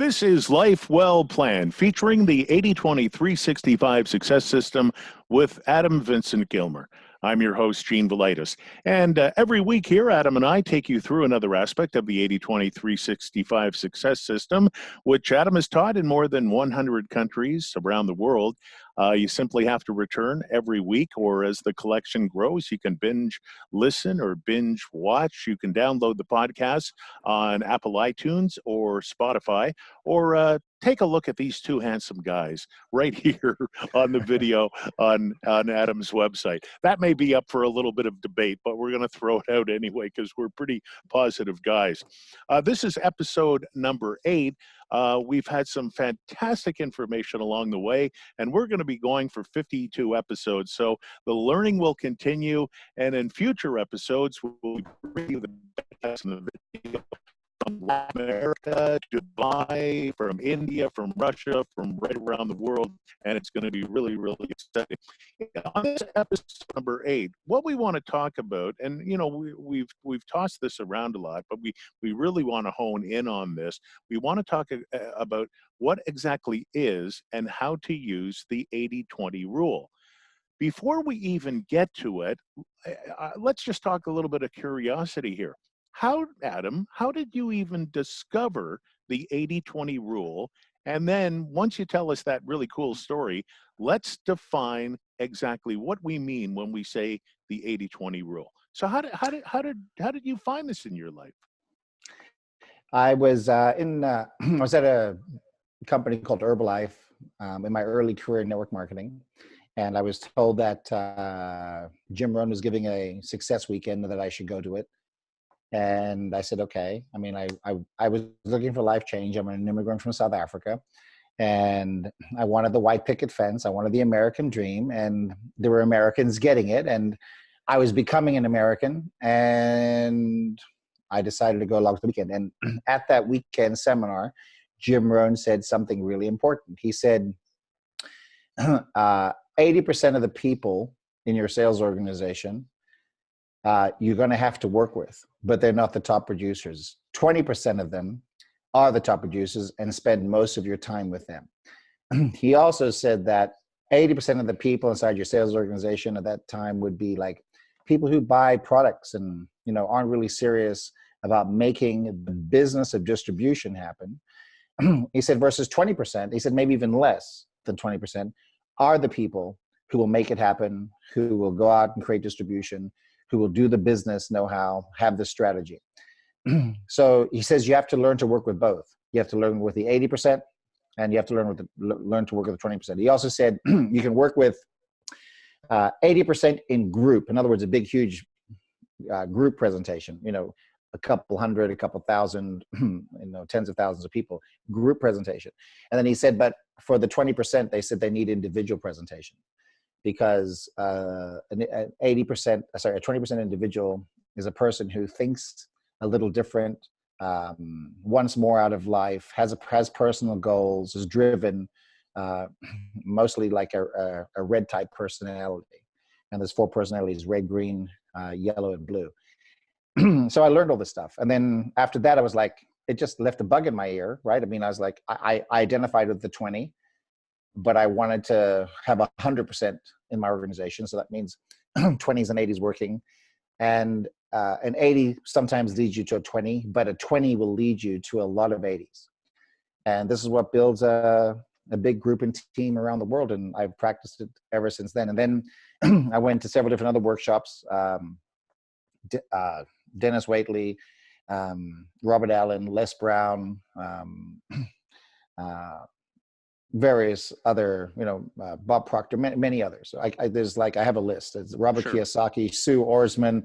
This is Life Well Planned, featuring the 80-20-365 success system with Adam Vincent Gilmer. I'm your host, Gene Velitis. And every week here, Adam and I take you through another aspect of the 80-20-365 success system, which Adam has taught in more than 100 countries around the world. You simply have to return every week, or as the collection grows, you can binge listen or binge watch. You can download the podcast on Apple iTunes or Spotify, or take a look at these two handsome guys right here on the video on Adam's website. That may be up for a little bit of debate, but we're going to throw it out anyway because we're pretty positive guys. This is episode number 8. We've had some fantastic information along the way, and we're going to be going for 52 episodes. So the learning will continue, and in future episodes, we'll bring you the best in the video from Latin America, Dubai, from India, from Russia, from right around the world, and it's going to be really, really exciting. On this episode number 8, what we want to talk about, and you know, we've tossed this around a lot, but we really want to hone in on this. We want to talk about what exactly is and how to use the 80-20 rule. Before we even get to it, let's just talk a little bit of curiosity here. Adam, how did you even discover the 80-20 rule? And then once you tell us that really cool story, let's define exactly what we mean when we say the 80-20 rule. So how did you find this in your life? I was I was at a company called Herbalife in my early career in network marketing. And I was told that Jim Rohn was giving a success weekend, that I should go to it. And I said, okay. I mean, I was looking for life change. I'm an immigrant from South Africa, and I wanted the white picket fence. I wanted the American dream, and there were Americans getting it. And I was becoming an American, and I decided to go along to the weekend. And at that weekend seminar, Jim Rohn said something really important. He said, 80% of the people in your sales organization you're going to have to work with, but they're not the top producers. 20% of them are the top producers and spend most of your time with them. He also said that 80% of the people inside your sales organization at that time would be like people who buy products and, you know, aren't really serious about making the business of distribution happen. He said versus 20%, he said maybe even less than 20% are the people who will make it happen, who will go out and create distribution, who will do the business know-how, have the strategy. So he says you have to learn to work with both. You have to learn with the 80%, and you have to learn to work with the 20%. He also said you can work with 80% in group. In other words, a big, huge group presentation. You know, a couple hundred, a couple thousand, you know, tens of thousands of people. Group presentation. And then he said, but for the 20%, they said they need individual presentation. Because a 20% individual is a person who thinks a little different, wants more out of life, has personal goals, is driven, mostly like a red type personality. And there's 4 personalities: red, green, yellow, and blue. So I learned all this stuff. And then after that, I was like, it just left a bug in my ear, right? I mean, I was like, I identified with the 20. But I wanted to have 100% in my organization. So that means 20s and 80s working. And an 80 sometimes leads you to a 20, but a 20 will lead you to a lot of 80s. And this is what builds a big group and team around the world. And I've practiced it ever since then. And then I went to several different other workshops, Dennis Waitley, Robert Allen, Les Brown, various other, you know, Bob Proctor, many others. I have a list. It's Robert Kiyosaki, Sue Orsman,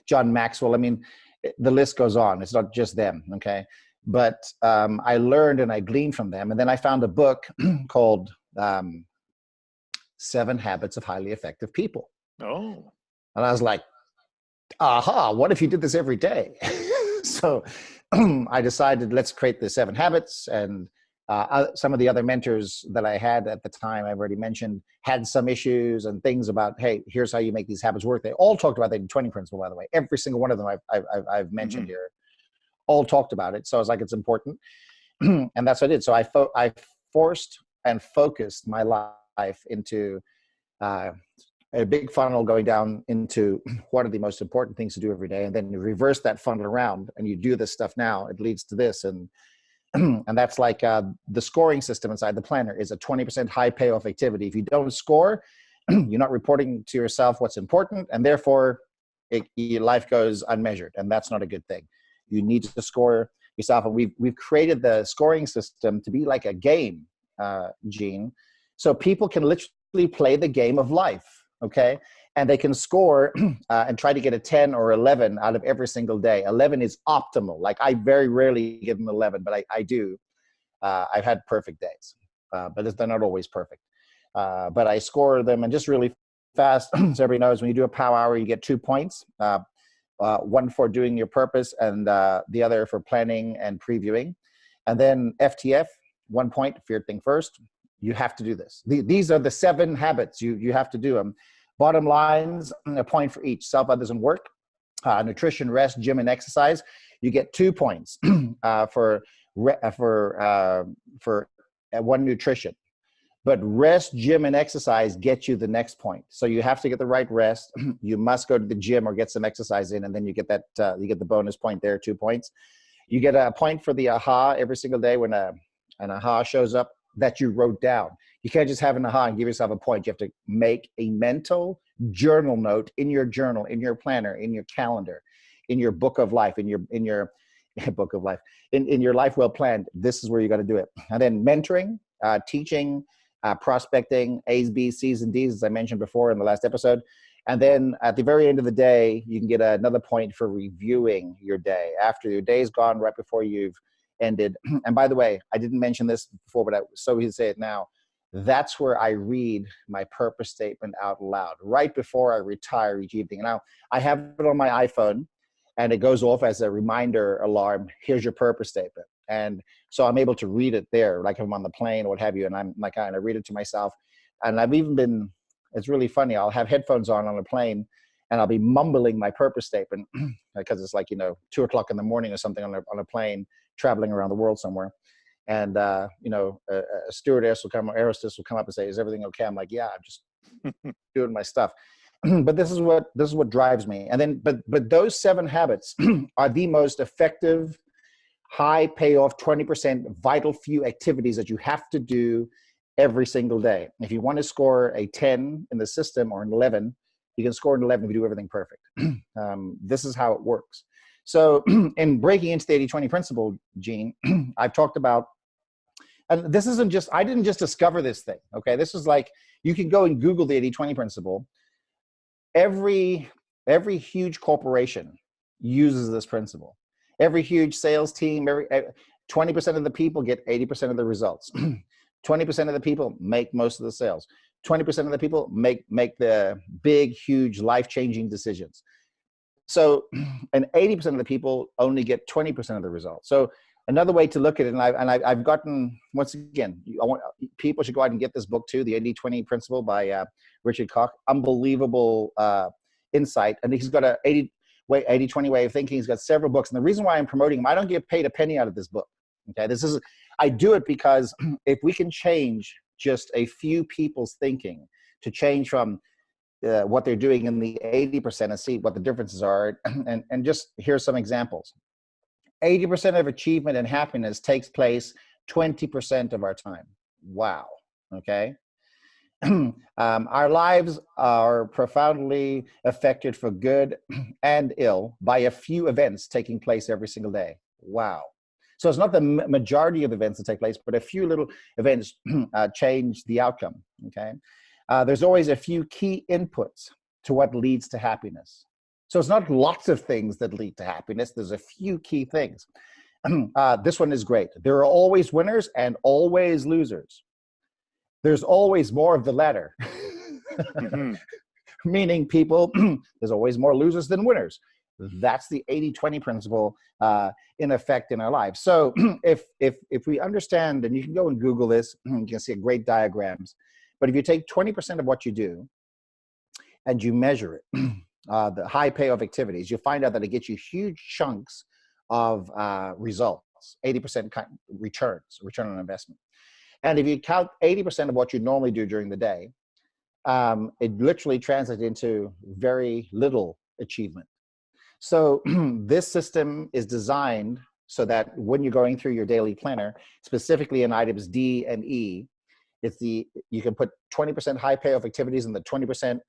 John Maxwell. I mean, the list goes on. It's not just them, okay? But I learned and I gleaned from them. And then I found a book called 7 Habits of Highly Effective People. Oh. And I was like, aha, what if you did this every day? So I decided, let's create the 7 habits. And some of the other mentors that I had at the time, I've already mentioned, had some issues and things about, hey, here's how you make these habits work. They all talked about the 20 principle, by the way. Every single one of them I've mentioned here, all talked about it. So I was like, it's important. And that's what I did. So I forced and focused my life into a big funnel going down into what are the most important things to do every day. And then you reverse that funnel around and you do this stuff now, it leads to this. And and that's like the scoring system inside the planner is a 20% high payoff activity. If you don't score, you're not reporting to yourself what's important, and therefore your life goes unmeasured, and that's not a good thing. You need to score yourself, and we've created the scoring system to be like a game, Gene, so people can literally play the game of life, okay? And they can score and try to get a 10 or 11 out of every single day. 11 is optimal. Like I very rarely give them 11, but I do. I've had perfect days, but they're not always perfect. But I score them, and just really fast, so everybody knows when you do a power hour, you get 2 points. One for doing your purpose and the other for planning and previewing. And then FTF, 1 point for your thing first. You have to do this. These are the 7 habits. You have to do them. Bottom lines, a point for each. Self, others, and work. Nutrition, rest, gym, and exercise. You get 2 points for one nutrition. But rest, gym, and exercise get you the next point. So you have to get the right rest. You must go to the gym or get some exercise in, and then you get that. You get the bonus point there, 2 points. You get a point for the aha every single day when an aha shows up that you wrote down. You can't just have an aha and give yourself a point. You have to make a mental journal note in your journal, in your planner, in your calendar, in your book of life, in your book of life, in your life well planned. This is where you got to do it. And then mentoring, teaching, prospecting, A's, B's, C's, and D's, as I mentioned before in the last episode. And then at the very end of the day, you can get another point for reviewing your day after your day's gone, right before you've ended. And by the way, I didn't mention this before, but so we say it now. That's where I read my purpose statement out loud right before I retire each evening. Now, I have it on my iPhone, and it goes off as a reminder alarm. Here's your purpose statement. And so I'm able to read it there, like if I'm on the plane or what have you, and I'm like, I read it to myself. And I've even been, it's really funny, I'll have headphones on a plane, and I'll be mumbling my purpose statement because it's like, 2 o'clock in the morning or something on a plane traveling around the world somewhere. And, a stewardess will come, or aerostess will come up and say, is everything okay? I'm like, yeah, I'm just doing my stuff. But this is what drives me. And then, but those 7 habits are the most effective, high payoff, 20% vital few activities that you have to do every single day. If you want to score a 10 in the system or an 11, you can score an 11 if you do everything perfect. This is how it works. So in breaking into the 80-20 principle, Gene, I've talked about, and this isn't just, I didn't just discover this thing, okay? This is like, you can go and Google the 80-20 principle. Every huge corporation uses this principle. Every huge sales team, 20% of the people get 80% of the results. 20% of the people make most of the sales. 20% of the people make the big, huge, life-changing decisions. So, and 80% of the people only get 20% of the results. So another way to look at it, and I've gotten, once again, people should go out and get this book too, The 80-20 Principle by Richard Koch. Unbelievable insight. And he's got a 80-20 way of thinking. He's got several books. And the reason why I'm promoting him, I don't get paid a penny out of this book. Okay, I do it because if we can change just a few people's thinking to change from what they're doing in the 80% and see what the differences are. And just here's some examples. 80% of achievement and happiness takes place 20% of our time. Wow. Okay. Our lives are profoundly affected for good and ill by a few events taking place every single day. Wow. So it's not the majority of events that take place, but a few little events change the outcome. Okay. There's always a few key inputs to what leads to happiness. So it's not lots of things that lead to happiness. There's a few key things. This one is great. There are always winners and always losers. There's always more of the latter. Mm-hmm. Meaning people, there's always more losers than winners. That's the 80-20 principle in effect in our lives. So if we understand, and you can go and Google this, you can see great diagrams. But if you take 20% of what you do and you measure it, the high payoff activities, you'll find out that it gets you huge chunks of results. results, 80% returns, return on investment. And if you count 80% of what you normally do during the day, it literally translates into very little achievement. So this system is designed so that when you're going through your daily planner, specifically in items D and E, you can put 20% high payoff activities in the 20%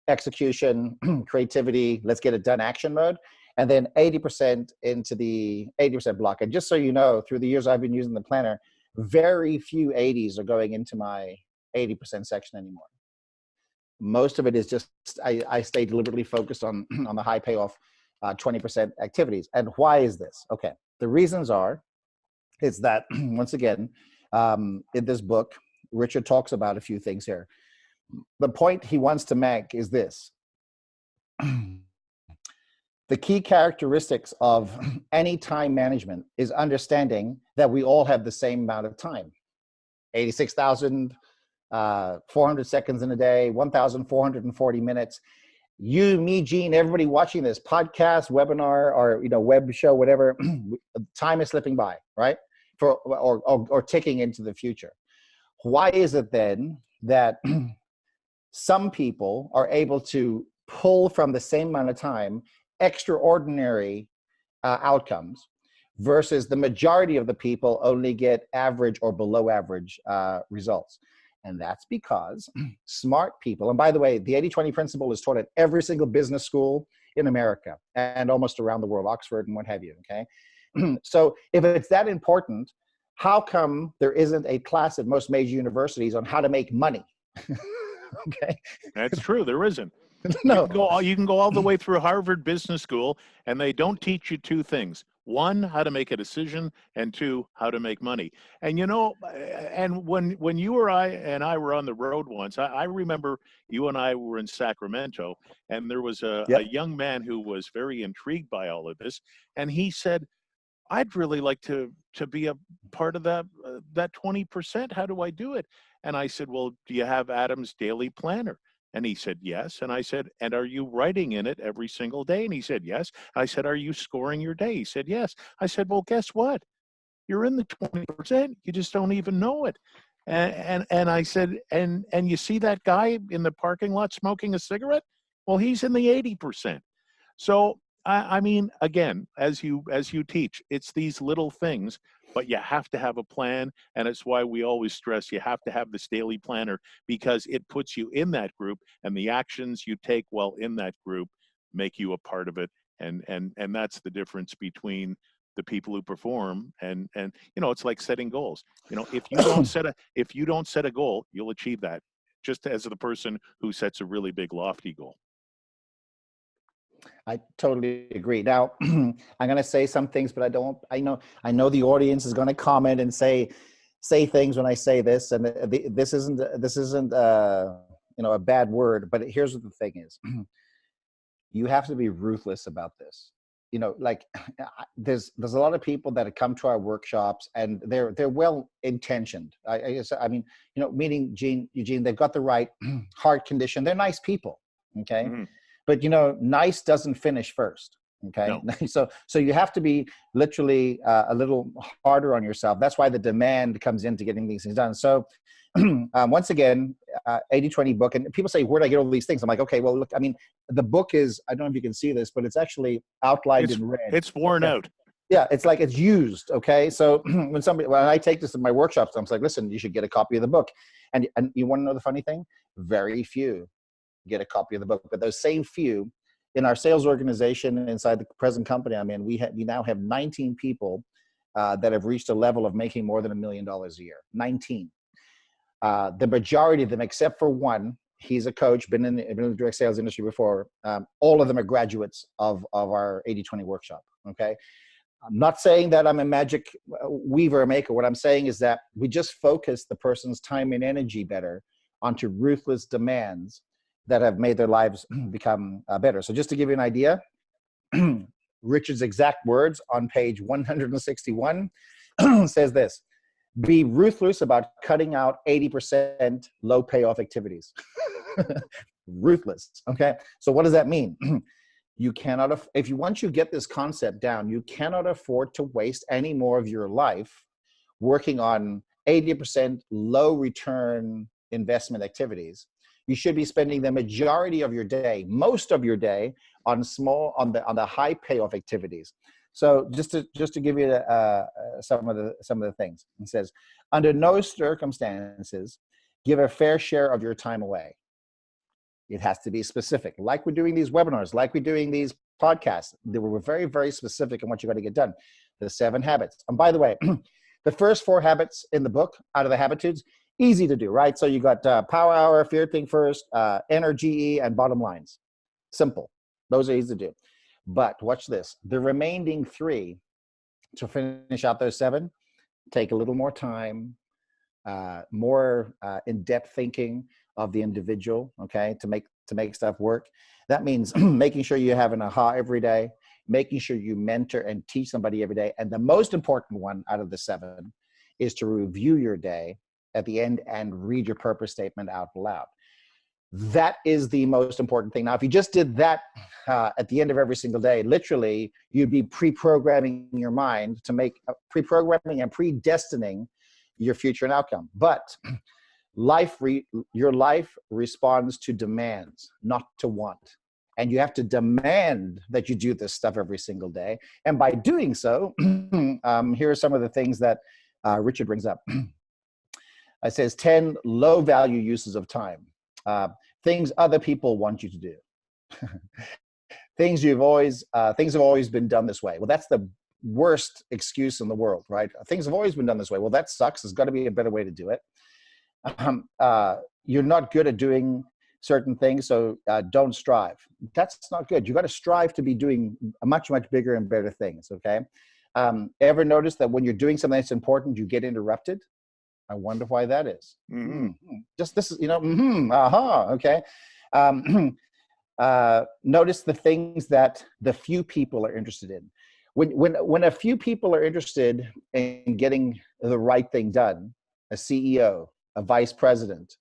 execution, creativity, let's get it done action mode, and then 80% into the 80% block. And just so you know, through the years I've been using the planner, very few 80s are going into my 80% section anymore. Most of it is just, I stay deliberately focused on the high payoff 20% activities. And why is this? Okay, the reasons is that, once again, in this book, Richard talks about a few things here. The point he wants to make is this. The key characteristics of any time management is understanding that we all have the same amount of time. 86,400 seconds in a day, 1,440 minutes. You, me, Gene, everybody watching this podcast, webinar, or web show, whatever, time is slipping by, right? Or ticking into the future. Why is it then that some people are able to pull from the same amount of time extraordinary outcomes versus the majority of the people only get average or below average results? And that's because smart people, and by the way, the 80-20 principle is taught at every single business school in America and almost around the world, Oxford and what have you, okay? So if it's that important, how come there isn't a class at most major universities on how to make money? Okay. That's true. There isn't. No. You can go all the way through Harvard Business School, and they don't teach you two things. One, how to make a decision, and two, how to make money. And and when you or I were on the road once, I remember you and I were in Sacramento, and there was a young man who was very intrigued by all of this, and he said, I'd really like to be a part of that 20%. How do I do it? And I said, well, do you have Adam's daily planner? And he said, yes. And I said, and are you writing in it every single day? And he said, yes. I said, are you scoring your day? He said, yes. I said, well, guess what? You're in the 20%. You just don't even know it. And I said, and you see that guy in the parking lot smoking a cigarette? Well, he's in the 80%. So I mean, again, as you teach, it's these little things, but you have to have a plan. And it's why we always stress you have to have this daily planner, because it puts you in that group, and the actions you take while in that group make you a part of it. And that's the difference between the people who perform and it's like setting goals. If you don't set a goal, you'll achieve that, just as the person who sets a really big lofty goal. I totally agree. Now, I'm going to say some things, but I know the audience is going to comment and say things when I say this, and this isn't a bad word, but here's what the thing is. You have to be ruthless about this. Like there's a lot of people that have come to our workshops, and they're well intentioned. I mean, meeting Eugene, they've got the right heart condition. They're nice people. Okay. Mm-hmm. But nice doesn't finish first. Okay. No. So you have to be literally a little harder on yourself. That's why the demand comes into getting these things done. So once again, 80-20 book, and people say, where do I get all these things? I'm like, okay, well, look, I mean, the book is, I don't know if you can see this, but it's actually outlined in red. It's worn out. Yeah, it's like it's used. Okay. So when I take this in my workshops, I'm like, listen, you should get a copy of the book. And you want to know the funny thing? Very few get a copy of the book, but those same few in our sales organization inside the present company I'm in, we now have 19 people that have reached a level of making more than $1 million a year. 19. The majority of them, except for one, he's a coach, been in the direct sales industry before. All of them are graduates of our 80-20 workshop. Okay. I'm not saying that I'm a magic weaver or maker. What I'm saying is that we just focus the person's time and energy better onto ruthless demands that have made their lives become better. So just to give you an idea, Richard's exact words on page 161 says this: be ruthless about cutting out 80% low payoff activities. Ruthless, okay? So what does that mean? You cannot, if you once you get this concept down, you cannot afford to waste any more of your life working on 80% low return investment activities. You should be spending the majority of your day, most of your day, on the high payoff activities. So just to give you some of the things, it says, under no circumstances, give a fair share of your time away. It has to be specific. Like we're doing these webinars, like we're doing these podcasts, we're very, very specific in what you got to get done. The 7 habits. And by the way, the first 4 habits in the book, out of the habitudes, easy to do, right? So you got power hour, fear think first, energy, and bottom lines. Simple. Those are easy to do. But watch this. The remaining 3, to finish out those 7, take a little more time, more in-depth thinking of the individual, okay, to make stuff work. That means making sure you have an aha every day, making sure you mentor and teach somebody every day. And the most important one out of the 7 is to review your day at the end and read your purpose statement out loud. That is the most important thing. Now, if you just did that at the end of every single day, literally, you'd be pre-programming your mind to make pre-programming and predestining your future and outcome. But your life responds to demands, not to want. And you have to demand that you do this stuff every single day. And by doing so, here are some of the things that Richard brings up. It says 10 low value uses of time. Things other people want you to do. Things have always been done this way. Well, that's the worst excuse in the world, right? Things have always been done this way. Well, that sucks. There's got to be a better way to do it. You're not good at doing certain things, so don't strive. That's not good. You got to strive to be doing much, much bigger and better things, okay? Ever notice that when you're doing something that's important, you get interrupted? I wonder why that is. Mm-hmm. Just this is, okay. Notice the things that the few people are interested in. When a few people are interested in getting the right thing done, a CEO, a vice president,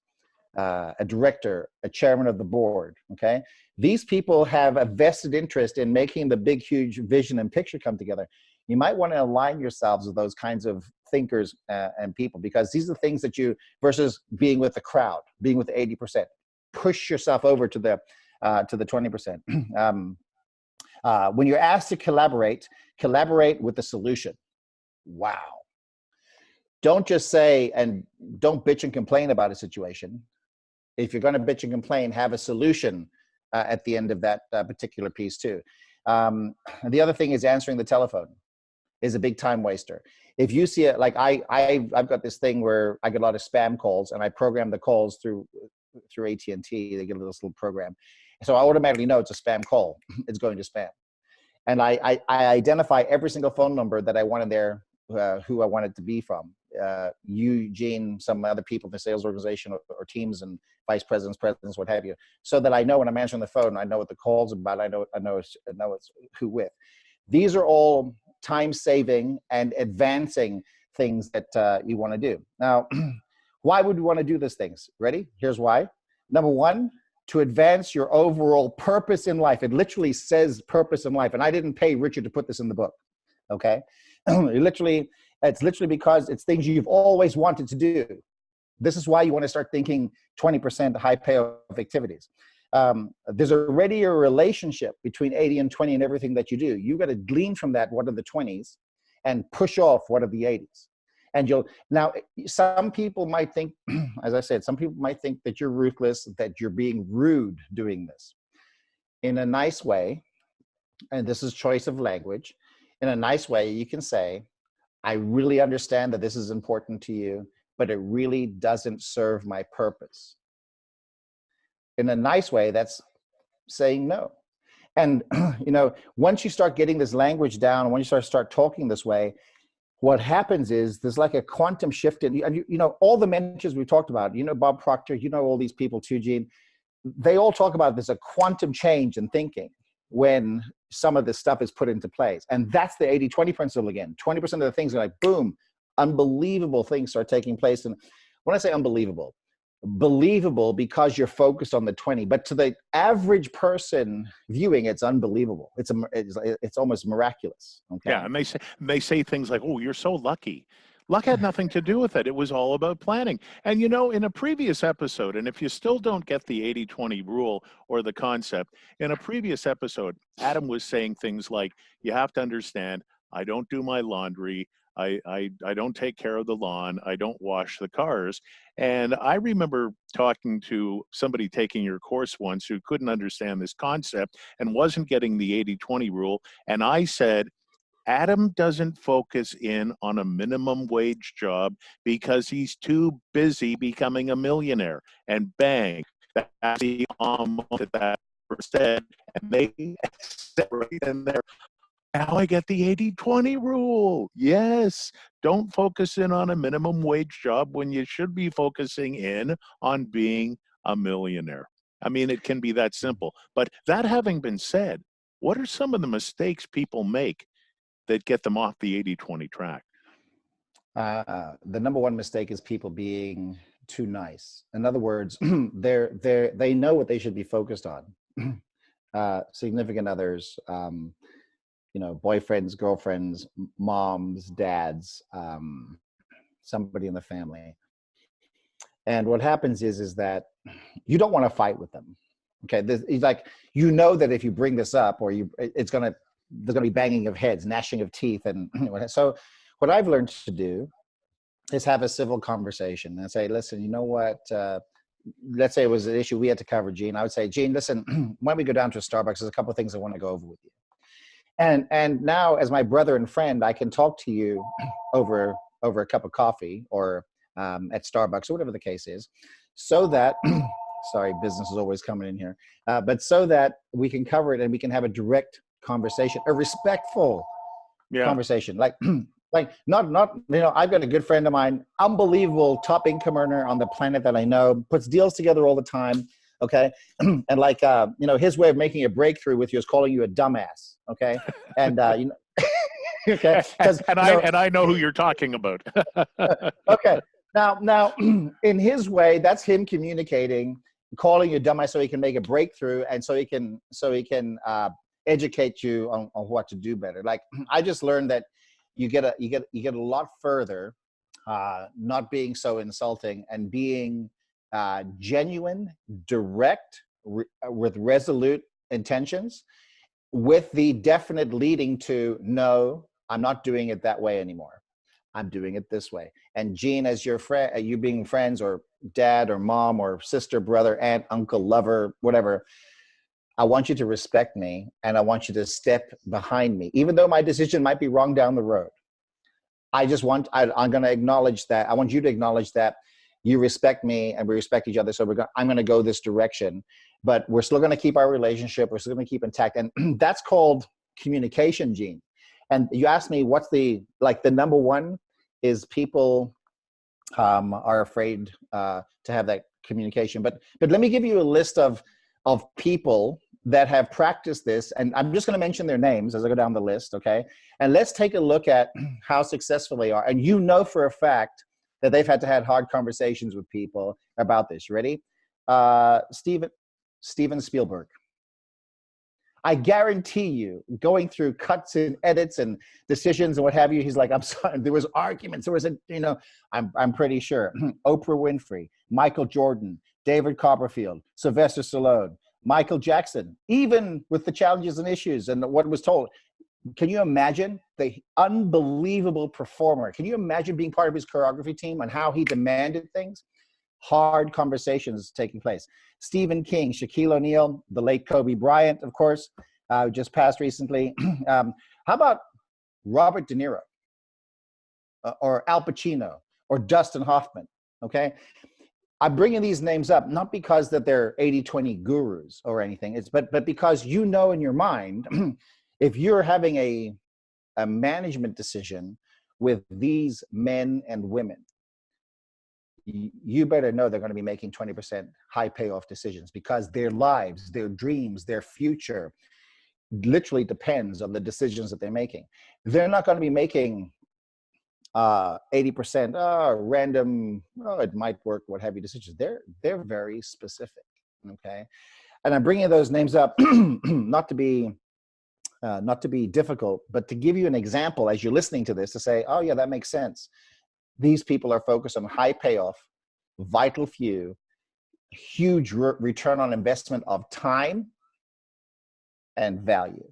a director, a chairman of the board, okay? These people have a vested interest in making the big, huge vision and picture come together. You might want to align yourselves with those kinds of thinkers and people, because these are the things that versus being with the crowd, being with the 80%. Push yourself over to the 20%. When you're asked to collaborate with the solution. Wow. Don't just say, and don't bitch and complain about a situation. If you're going to bitch and complain, have a solution at the end of that particular piece too. The other thing is answering the telephone is a big time waster. If you see it, like I've got this thing where I get a lot of spam calls, and I program the calls through AT&T. They get a little program. So I automatically know it's a spam call. It's going to spam. And I identify every single phone number that I wanted there, who I want it to be from. You, Gene, some other people in the sales organization or teams and vice presidents, what have you, so that I know when I'm answering the phone, I know what the call's about. I know it's who with. These are all time-saving and advancing things that you want to do. Now, why would we want to do these things? Ready? Here's why. Number 1, to advance your overall purpose in life. It literally says purpose in life. And I didn't pay Richard to put this in the book, okay? It's literally because it's things you've always wanted to do. This is why you want to start thinking 20% high payoff activities. There's already a relationship between 80 and 20 in everything that you do. You've got to glean from that what are the 20s and push off what are the 80s. And now some people might think, as I said, some people might think that you're ruthless, that you're being rude doing this. In a nice way, and this is choice of language, in a nice way, you can say, I really understand that this is important to you, but it really doesn't serve my purpose. In a nice way, that's saying no. And once you start getting this language down, when you start talking this way, what happens is there's like a quantum shift in, and all the mentors we talked about, Bob Proctor, all these people too, Gene, they all talk about there's a quantum change in thinking when some of this stuff is put into place. And that's the 80-20 principle again. 20% of the things are like, boom, unbelievable things start taking place. And when I say unbelievable, believable because you're focused on the 20, but to the average person viewing, it's unbelievable. It's almost miraculous. Okay. Yeah, and they say things like, "Oh, you're so lucky." Luck had nothing to do with it. It was all about planning. And in a previous episode, and if you still don't get the 80-20 rule or the concept, in a previous episode, Adam was saying things like, "You have to understand, I don't do my laundry. I don't take care of the lawn. I don't wash the cars." And I remember talking to somebody taking your course once who couldn't understand this concept and wasn't getting the 80-20 rule. And I said, Adam doesn't focus in on a minimum wage job because he's too busy becoming a millionaire. And bang, that's the almost at that percent. And they said right in there, now I get the 80-20 rule. Yes, don't focus in on a minimum wage job when you should be focusing in on being a millionaire. I mean, it can be that simple. But that having been said, what are some of the mistakes people make that get them off the 80-20 track? The number one mistake is people being too nice. In other words, they know what they should be focused on. Significant others, boyfriends, girlfriends, moms, dads, somebody in the family. And what happens is that you don't want to fight with them. Okay, it's like, that if you bring this up, or there's going to be banging of heads, gnashing of teeth, and so what I've learned to do is have a civil conversation and say, listen, you know what? Let's say it was an issue we had to cover, Gene. I would say, Gene, listen, why don't we go down to a Starbucks? There's a couple of things I want to go over with you. And now, as my brother and friend, I can talk to you over a cup of coffee, or at Starbucks, or whatever the case is, so that sorry, business is always coming in here, but so that we can cover it and we can have a direct conversation, a respectful conversation, like not I've got a good friend of mine, unbelievable top income earner on the planet that I know, puts deals together all the time. Okay. And his way of making a breakthrough with you is calling you a dumbass. Okay. And, okay. And I know who you're talking about. Okay. Now, in his way, that's him communicating, calling you dumbass so he can make a breakthrough, and so he can educate you on what to do better. Like, I just learned that you get a lot further, not being so insulting and being genuine, direct, with resolute intentions, with the definite leading to, no, I'm not doing it that way anymore. I'm doing it this way. And Gene, as your friend, you being friends, or dad or mom or sister, brother, aunt, uncle, lover, whatever, I want you to respect me, and I want you to step behind me, even though my decision might be wrong down the road. I'm going to acknowledge that. I want you to acknowledge that you respect me and we respect each other. So I'm going to go this direction, but we're still going to keep our relationship. We're still going to keep intact. And that's called communication, Gene. And you asked me what's the number one is people are afraid to have that communication. But let me give you a list of people that have practiced this, and I'm just going to mention their names as I go down the list, okay? And let's take a look at how successful they are. And for a fact that they've had to have hard conversations with people about this. You ready? Steven Spielberg. I guarantee you, going through cuts and edits and decisions and what have you, he's like, I'm sorry, there was arguments. There was I'm pretty sure. Oprah Winfrey, Michael Jordan, David Copperfield, Sylvester Stallone, Michael Jackson, even with the challenges and issues and what was told. Can you imagine the unbelievable performer? Can you imagine being part of his choreography team and how he demanded things? Hard conversations taking place. Stephen King, Shaquille O'Neal, the late Kobe Bryant, of course, just passed recently. How about Robert De Niro, or Al Pacino, or Dustin Hoffman? Okay, I'm bringing these names up not because that they're 80-20 gurus or anything. But because in your mind, if you're having a management decision with these men and women, you better know they're going to be making 20% high payoff decisions, because their lives, their dreams, their future literally depends on the decisions that they're making. They're not going to be making 80% random, it might work, what have you decisions. They're very specific. Okay, and I'm bringing those names up not to be difficult, but to give you an example as you're listening to this, to say, oh yeah, that makes sense. These people are focused on high payoff, vital few, huge return on investment of time and value.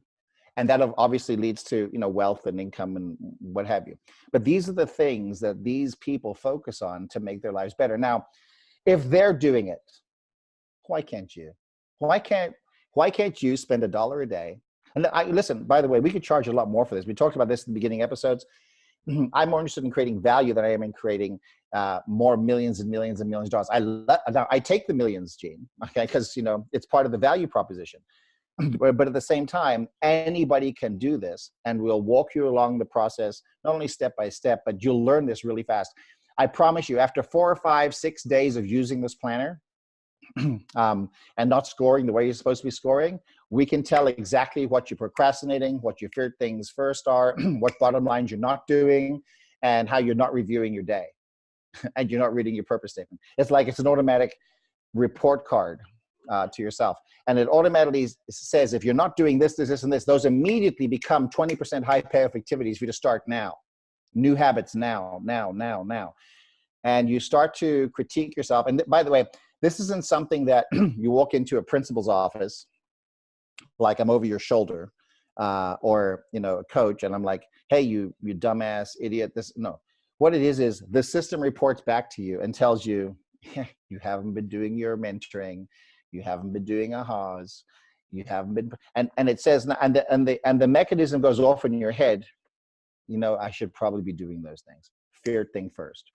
And that obviously leads to, wealth and income and what have you. But these are the things that these people focus on to make their lives better. Now, if they're doing it, why can't you? Why can't you spend $1 a day? And listen, by the way, we could charge a lot more for this. We talked about this in the beginning episodes. I'm more interested in creating value than I am in creating more millions and millions and millions of dollars. Now, I take the millions, Gene, okay, because it's part of the value proposition. But at the same time, anybody can do this, and we'll walk you along the process, not only step by step, but you'll learn this really fast. I promise you, after 4 or 5, 6 days of using this planner and not scoring the way you're supposed to be scoring, we can tell exactly what you're procrastinating, what your feared things first are, what bottom lines you're not doing, and how you're not reviewing your day and you're not reading your purpose statement. It's like it's an automatic report card to yourself. And it automatically says, if you're not doing this, and this, those immediately become 20% high payoff activities for you to start now. New habits now. And you start to critique yourself. And by the way, this isn't something that you walk into a principal's office, like I'm over your shoulder, or, a coach, and I'm like, hey, you dumbass idiot. No. What it is the system reports back to you and tells you, you haven't been doing your mentoring. You haven't been doing ahas. You haven't been, and it says, and the mechanism goes off in your head. I should probably be doing those things. Fear thing first.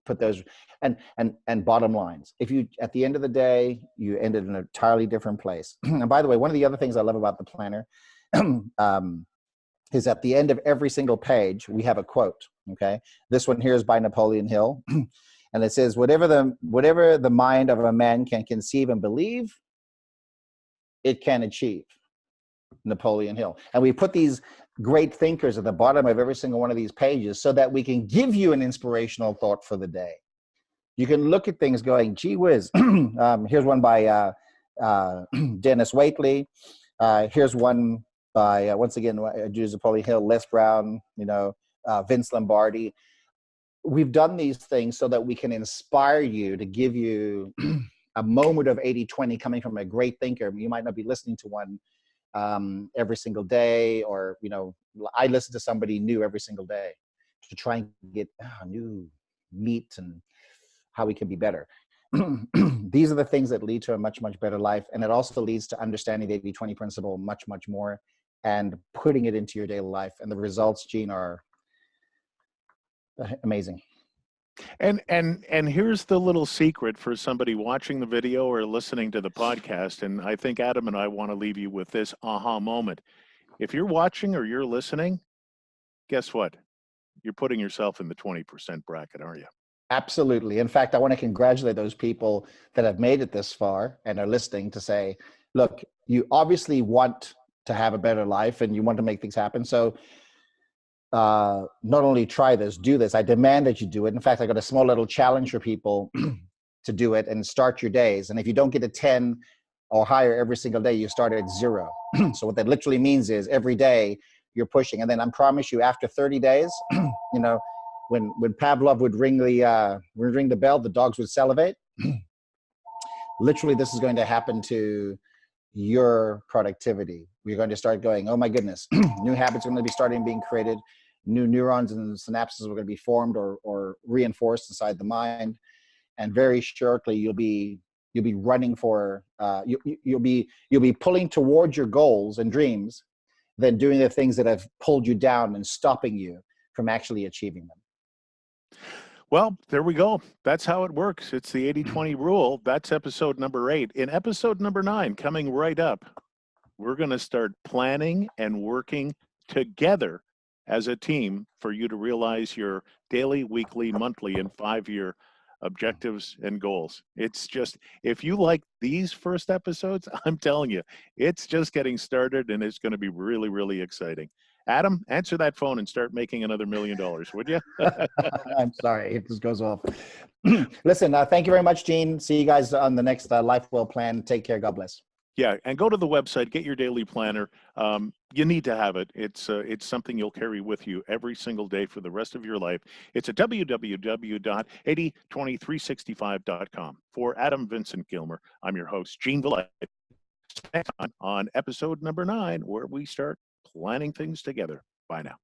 Put those and bottom lines. If you, at the end of the day, you ended in an entirely different place. And by the way, one of the other things I love about the planner is at the end of every single page, we have a quote. Okay, this one here is by Napoleon Hill. And it says, whatever the mind of a man can conceive and believe, it can achieve. Napoleon Hill. And we put these great thinkers at the bottom of every single one of these pages so that we can give you an inspirational thought for the day. You can look at things going, gee whiz. Here's one by Dennis Waitley. Here's one by, once again, Napoleon Hill, Les Brown, Vince Lombardi. We've done these things so that we can inspire you, to give you a moment of 80-20 coming from a great thinker. You might not be listening to one every single day, or, I listen to somebody new every single day to try and get new meat and how we can be better. These are the things that lead to a much, much better life. And it also leads to understanding the 80-20 principle much, much more, and putting it into your daily life. And the results, Gene, are amazing. And here's the little secret for somebody watching the video or listening to the podcast. And I think Adam and I want to leave you with this aha moment. If you're watching or you're listening, guess what? You're putting yourself in the 20% bracket, aren't you? Absolutely. In fact, I want to congratulate those people that have made it this far and are listening, to say, look, you obviously want to have a better life and you want to make things happen. So not only try this, do this. I demand that you do it. In fact, I got a small little challenge for people to do it and start your days. And if you don't get a 10 or higher every single day, you start at 0. So what that literally means is every day you're pushing. And then I promise you, after 30 days, when Pavlov would ring the bell, the dogs would salivate. Literally, this is going to happen to your productivity. You're going to start going, oh my goodness, new habits are going to be starting being created. New neurons and synapses are going to be formed or reinforced inside the mind. And very shortly, you'll be running for, you'll be pulling towards your goals and dreams than doing the things that have pulled you down and stopping you from actually achieving them. Well, there we go. That's how it works. It's the 80-20 rule. That's episode number 8. In episode number 9, coming right up, we're going to start planning and working together as a team for you to realize your daily, weekly, monthly, and 5-year objectives and goals. It's just, if you like these first episodes, I'm telling you, it's just getting started and it's going to be really, really exciting. Adam, answer that phone and start making another $1 million, would you? I'm sorry, it just goes off. Listen, thank you very much, Gene. See you guys on the next Life Well Plan. Take care. God bless. Yeah, and go to the website, get your daily planner. You need to have it. It's something you'll carry with you every single day for the rest of your life. It's at www.802365.com. For Adam Vincent Gilmer, I'm your host, Gene Villette, on episode number 9, where we start planning things together. Bye now.